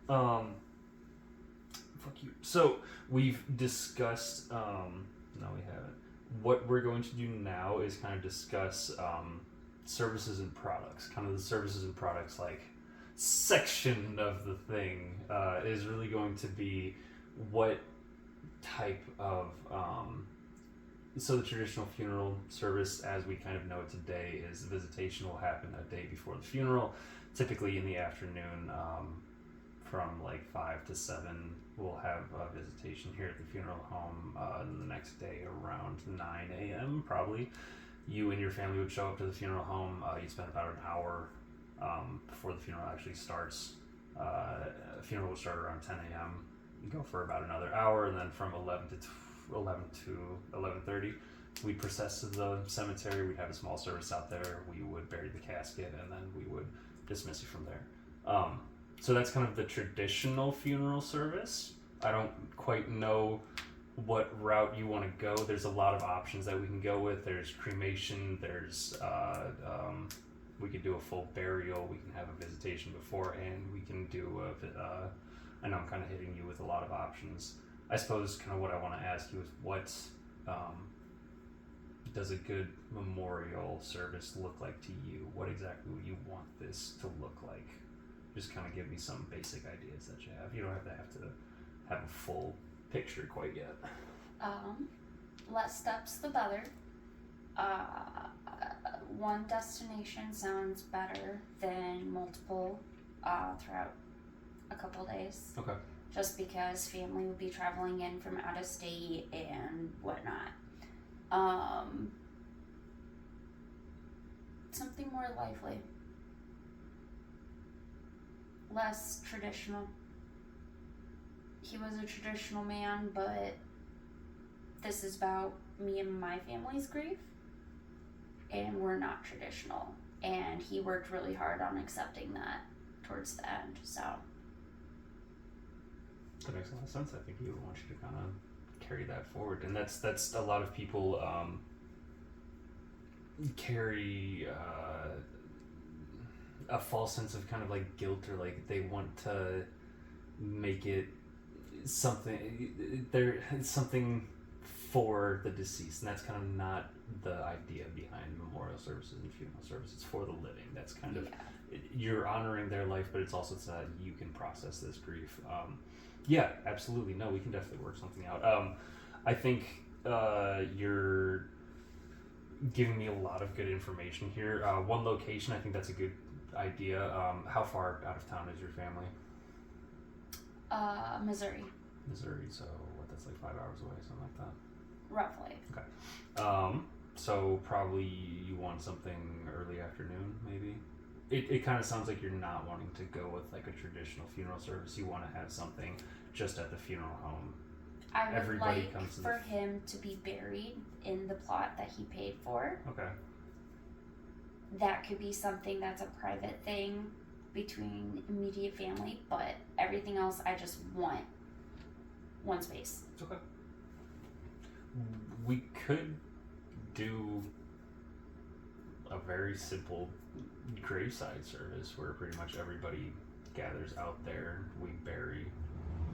Fuck you. So we've discussed. No, we haven't. What we're going to do now is kind of discuss services and products. Kind of the services and products like section of the thing is really going to be what type of so the traditional funeral service as we kind of know it today is visitation will happen a day before the funeral, typically in the afternoon, from like 5 to 7 we'll have a visitation here at the funeral home, and the next day around 9 a.m. probably you and your family would show up to the funeral home. You spend about an hour before the funeral actually starts. Funeral will start around 10 a.m. You go for about another hour, and then from 11 to 11:30, we'd process to the cemetery. We'd have a small service out there. We would bury the casket, and then we would dismiss you from there. So that's kind of the traditional funeral service. I don't quite know what route you want to go. There's a lot of options that we can go with. There's cremation. There's we could do a full burial. We can have a visitation beforehand. We can do I know I'm kind of hitting you with a lot of options. I suppose kind of what I want to ask you is what does a good memorial service look like to you? What exactly would you want this to look like? Just kind of give me some basic ideas that you have. You don't have to have a full picture quite yet. Less steps the better. One destination sounds better than multiple throughout a couple days. Okay. Just because family would be traveling in from out of state and whatnot. Something more lively. Less traditional. He was a traditional man, but this is about me and my family's grief, and we're not traditional, and he worked really hard on accepting that towards the end. So that makes a lot of sense. I think he would want you to kind of carry that forward, and that's a lot of people carry a false sense of kind of like guilt, or like they want to make it something for the deceased, and that's kind of not the idea behind memorial services and funeral services. It's for the living. That's kind of you're honoring their life, but it's also so that you can process this grief. Yeah, absolutely. No, we can definitely work something out. I think you're giving me a lot of good information here. One location, I think that's a good idea. How far out of town is your family? Missouri. Missouri, so what, that's like 5 hours away, something like that? Roughly. Okay. So probably you want something early afternoon, maybe? It kind of sounds like you're not wanting to go with like a traditional funeral service. You want to have something just at the funeral home. I would Everybody like comes to for him to be buried in the plot that he paid for. Okay. That could be something that's a private thing between immediate family, but everything else I just want one space. Okay. We could do a very simple graveside service where pretty much everybody gathers out there, we bury,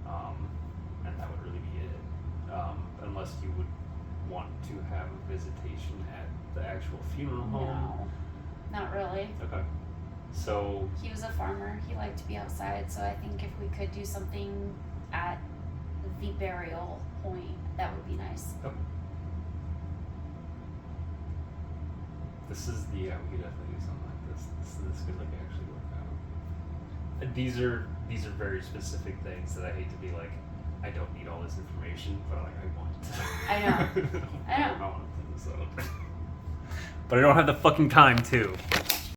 and that would really be it. Unless you would want to have a visitation at the actual funeral home. No, not really. Okay. So He was a farmer. He liked to be outside, so I think if we could do something at the burial point, that would be nice. okay. This is we could definitely do something like this. This could like actually work out. These are very specific things that I hate to be like, I don't need all this information, but like I want it. I know. I know. I want to put this out. But I don't have the fucking time to.